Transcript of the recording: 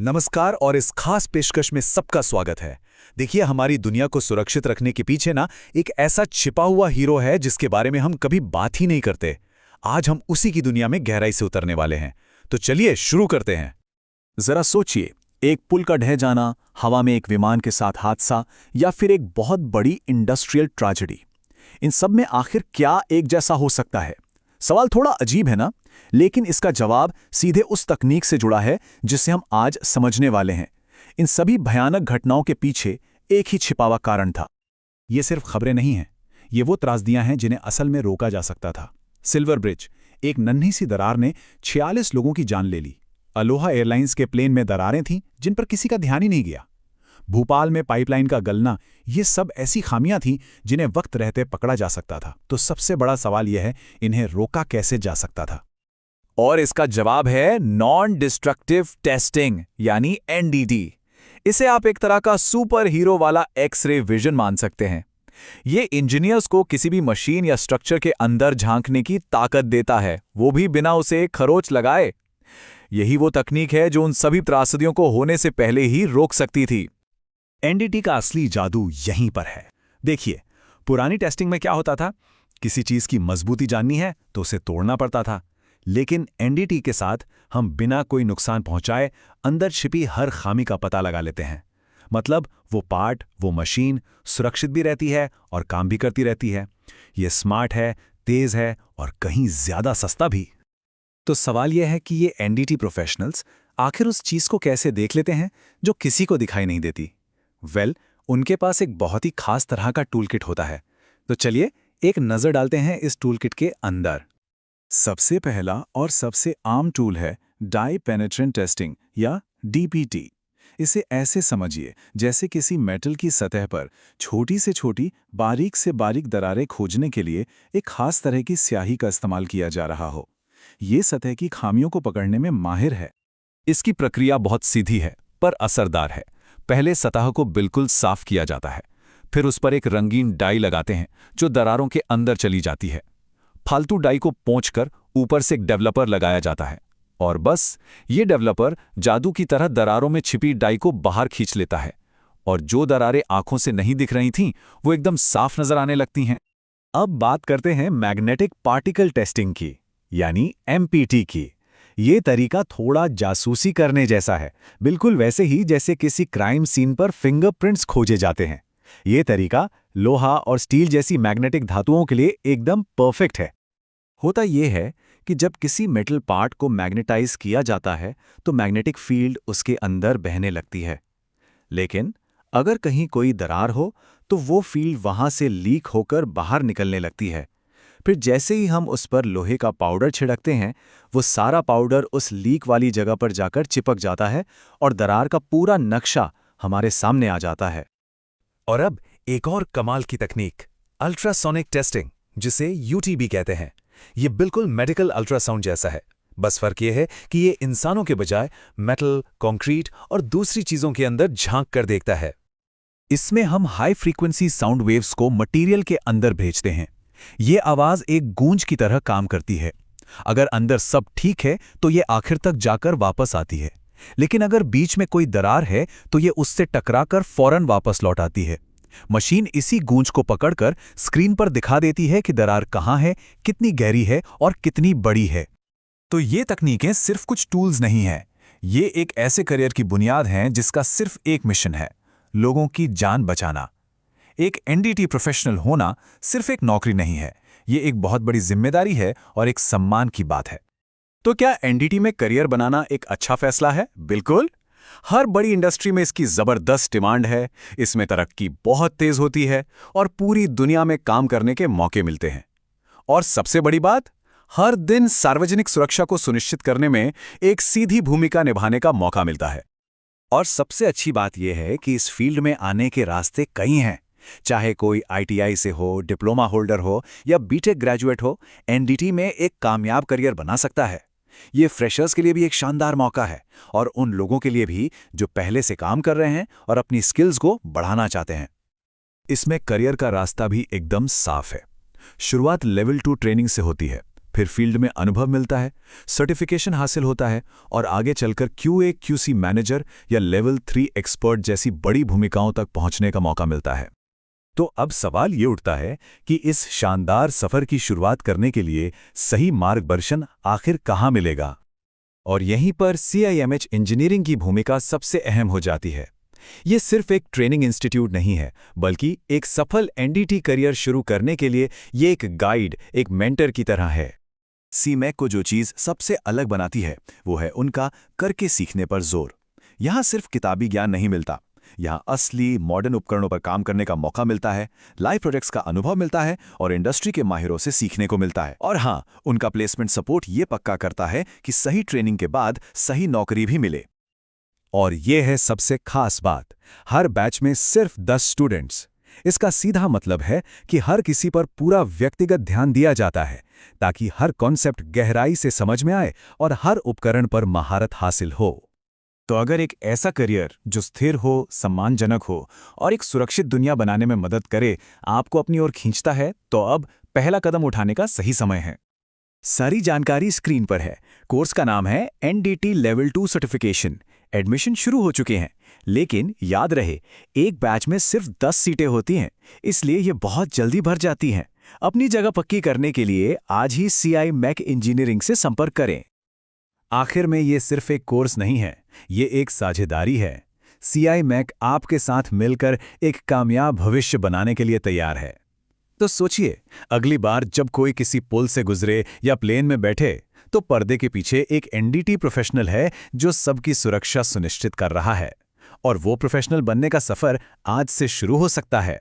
नमस्कार और इस खास पेशकश में सबका स्वागत है। देखिए, हमारी दुनिया को सुरक्षित रखने के पीछे ना एक ऐसा छिपा हुआ हीरो है जिसके बारे में हम कभी बात ही नहीं करते। आज हम उसी की दुनिया में गहराई से उतरने वाले हैं। तो चलिए शुरू करते हैं। जरा सोचिए, एक पुल का ढह जाना, हवा में एक विमान के साथ हादसा या फिर एक बहुत बड़ी इंडस्ट्रियल ट्रेजेडी। इन सब में आखिर क्या एक जैसा हो सकता है? सवाल थोड़ा अजीब है ना, लेकिन इसका जवाब सीधे उस तकनीक से जुड़ा है जिसे हम आज समझने वाले हैं। इन सभी भयानक घटनाओं के पीछे एक ही छिपा हुआ कारण था। ये सिर्फ खबरें नहीं हैं, ये वो त्रासदियां हैं जिन्हें असल में रोका जा सकता था। सिल्वर ब्रिज, एक नन्ही सी दरार ने 46 लोगों की जान ले ली। अलोहा एयरलाइंस के प्लेन में दरारें थीं जिन पर किसी का ध्यान ही नहीं गया। भोपाल में पाइपलाइन का गलना, ये सब ऐसी खामियां थीं जिन्हें वक्त रहते पकड़ा जा सकता था। तो सबसे बड़ा सवाल यह है, इन्हें रोका कैसे जा सकता था? और इसका जवाब है नॉन डिस्ट्रक्टिव टेस्टिंग, यानी एनडीटी। इसे आप एक तरह का सुपर हीरो वाला एक्स-रे विजन मान सकते हैं। ये इंजीनियर्स को किसी भी मशीन या स्ट्रक्चर के अंदर झांकने की ताकत देता है, वो भी बिना उसे खरोंच लगाए। यही वो तकनीक है जो उन सभी त्रासदियों को होने से पहले ही रोक सकती थी। एनडीटी का असली जादू यहीं पर है। देखिए, पुरानी टेस्टिंग में क्या होता था? किसी चीज की मजबूती जाननी है तो उसे तोड़ना पड़ता था। लेकिन एनडीटी के साथ हम बिना कोई नुकसान पहुंचाए अंदर छिपी हर खामी का पता लगा लेते हैं। मतलब वो पार्ट, वो मशीन सुरक्षित भी रहती है और काम भी करती रहती है। ये स्मार्ट है, तेज है और कहीं ज्यादा सस्ता भी। तो सवाल यह है कि ये एनडीटी प्रोफेशनल्स आखिर उस चीज को कैसे देख लेते हैं जो किसी को दिखाई नहीं देती? उनके पास एक बहुत ही खास तरह का टूलकिट होता है। तो चलिए एक नजर डालते हैं इस टूलकिट के अंदर। सबसे पहला और सबसे आम टूल है डाई पेनेट्रेंट टेस्टिंग या डीपीटी। इसे ऐसे समझिए जैसे किसी मेटल की सतह पर छोटी से छोटी, बारीक से बारीक दरारें खोजने के लिए एक खास तरह की स्याही का इस्तेमाल किया जा रहा हो। ये सतह की खामियों को पकड़ने में माहिर है। इसकी प्रक्रिया बहुत सीधी है पर असरदार है। पहले सतह को बिल्कुल साफ किया जाता है, फिर उस पर एक रंगीन डाई लगाते हैं जो दरारों के अंदर चली जाती है। फालतू डाई को पोंछकर ऊपर से एक डेवलपर लगाया जाता है और बस ये डेवलपर जादू की तरह दरारों में छिपी डाई को बाहर खींच लेता है और जो दरारें आंखों से नहीं दिख रही थीं वो एकदम साफ नजर आने लगती हैं। अब बात करते हैं मैग्नेटिक पार्टिकल टेस्टिंग की, यानी एमपीटी की। ये तरीका थोड़ा जासूसी करने जैसा है, बिल्कुल वैसे ही जैसे किसी क्राइम सीन पर फिंगरप्रिंट्स खोजे जाते हैं। ये तरीका लोहा और स्टील जैसी मैग्नेटिक धातुओं के लिए एकदम परफेक्ट है। होता यह है कि जब किसी मेटल पार्ट को मैग्नेटाइज किया जाता है तो मैग्नेटिक फील्ड उसके अंदर बहने लगती है। लेकिन अगर कहीं कोई दरार हो तो वो फील्ड वहां से लीक होकर बाहर निकलने लगती है। फिर जैसे ही हम उस पर लोहे का पाउडर छिड़कते हैं, वो सारा पाउडर उस लीक वाली जगह पर जाकर चिपक जाता है और दरार का पूरा नक्शा हमारे सामने आ जाता है। और अब एक और कमाल की तकनीक, अल्ट्रासोनिक टेस्टिंग, जिसे यूटीबी कहते हैं। ये बिल्कुल मेडिकल अल्ट्रासाउंड जैसा है। बस फर्क ये है कि ये इंसानों के बजाय मेटल, कंक्रीट और दूसरी चीजों के अंदर झांक कर देखता है। इसमें हम हाई फ्रीक्वेंसी साउंड वेव्स को मटेरियल के अंदर भेजते हैं। ये आवाज एक गूंज की तरह काम करती है। अगर अंदर सब ठीक है तो ये आखिर तक जाकर वापस आती है, लेकिन अगर बीच में कोई दरार है तो ये उससे टकराकर फौरन वापस लौट आती है। मशीन इसी गूंज को पकड़कर स्क्रीन पर दिखा देती है कि दरार कहां है, कितनी गहरी है और कितनी बड़ी है। तो ये तकनीकें सिर्फ कुछ टूल्स नहीं हैं, ये एक ऐसे करियर की बुनियाद हैं जिसका सिर्फ एक मिशन है, लोगों की जान बचाना। एक एनडीटी प्रोफेशनल होना सिर्फ एक नौकरी नहीं है, ये एक बहुत बड़ी जिम्मेदारी है और एक सम्मान की बात है। तो क्या एनडीटी में करियर बनाना एक अच्छा फैसला है? बिल्कुल। हर बड़ी इंडस्ट्री में इसकी जबरदस्त डिमांड है, इसमें तरक्की बहुत तेज होती है और पूरी दुनिया में काम करने के मौके मिलते हैं। और सबसे बड़ी बात, हर दिन सार्वजनिक सुरक्षा को सुनिश्चित करने में एक सीधी भूमिका निभाने का मौका मिलता है। और सबसे अच्छी बात यह है कि इस फील्ड में आने के रास्ते कई हैं। चाहे कोई आईटीआई से हो, डिप्लोमा होल्डर हो या बीटेक ग्रेजुएट हो, एनडीटी में एक कामयाब करियर बना सकता है। ये फ्रेशर्स के लिए भी एक शानदार मौका है और उन लोगों के लिए भी जो पहले से काम कर रहे हैं और अपनी स्किल्स को बढ़ाना चाहते हैं। इसमें करियर का रास्ता भी एकदम साफ है। शुरुआत लेवल 2 ट्रेनिंग से होती है, फिर फील्ड में अनुभव मिलता है, सर्टिफिकेशन हासिल होता है और आगे चलकर QA QC मैनेजर या लेवल 3 एक्सपर्ट जैसी बड़ी भूमिकाओं तक पहुंचने का मौका मिलता है। तो अब सवाल ये उठता है कि इस शानदार सफर की शुरुआत करने के लिए सही मार्गदर्शन आखिर कहाँ मिलेगा? और यहीं पर CIMH इंजीनियरिंग की भूमिका सबसे अहम हो जाती है। ये सिर्फ एक ट्रेनिंग इंस्टीट्यूट नहीं है, बल्कि एक सफल NDT करियर शुरू करने के लिए ये एक गाइड, एक मेंटर की तरह है। CMAC को जो चीज़ सबसे अलग बनाती है वो है उनका करके सीखने पर जोर। यहाँ सिर्फ किताबी ज्ञान नहीं मिलता, यहाँ असली मॉडर्न उपकरणों पर काम करने का मौका मिलता है, लाइव प्रोजेक्ट्स का अनुभव मिलता है और इंडस्ट्री के माहिरों से सीखने को मिलता है। और हाँ, उनका प्लेसमेंट सपोर्ट ये पक्का करता है कि सही ट्रेनिंग के बाद सही नौकरी भी मिले। और ये है सबसे खास बात, हर बैच में सिर्फ 10 स्टूडेंट्स। इसका सीधा मतलब है कि हर किसी पर पूरा व्यक्तिगत ध्यान दिया जाता है, ताकि हर कॉन्सेप्ट गहराई से समझ में आए और हर उपकरण पर महारत हासिल हो। तो अगर एक ऐसा करियर जो स्थिर हो, सम्मानजनक हो और एक सुरक्षित दुनिया बनाने में मदद करे आपको अपनी ओर खींचता है, तो अब पहला कदम उठाने का सही समय है। सारी जानकारी स्क्रीन पर है। कोर्स का नाम है NDT लेवल 2 सर्टिफिकेशन। एडमिशन शुरू हो चुके हैं, लेकिन याद रहे, एक बैच में सिर्फ 10 सीटें होती हैं, इसलिए ये बहुत जल्दी भर जाती हैं। अपनी जगह पक्की करने के लिए आज ही CIMAC इंजीनियरिंग से संपर्क करें। आखिर में ये सिर्फ एक कोर्स नहीं है, ये एक साझेदारी है। CIMAC आपके साथ मिलकर एक कामयाब भविष्य बनाने के लिए तैयार है। तो सोचिए, अगली बार जब कोई किसी पुल से गुजरे या प्लेन में बैठे, तो पर्दे के पीछे एक NDT प्रोफेशनल है जो सबकी सुरक्षा सुनिश्चित कर रहा है। और वो प्रोफेशनल बनने का सफर आज से शुरू हो सकता है।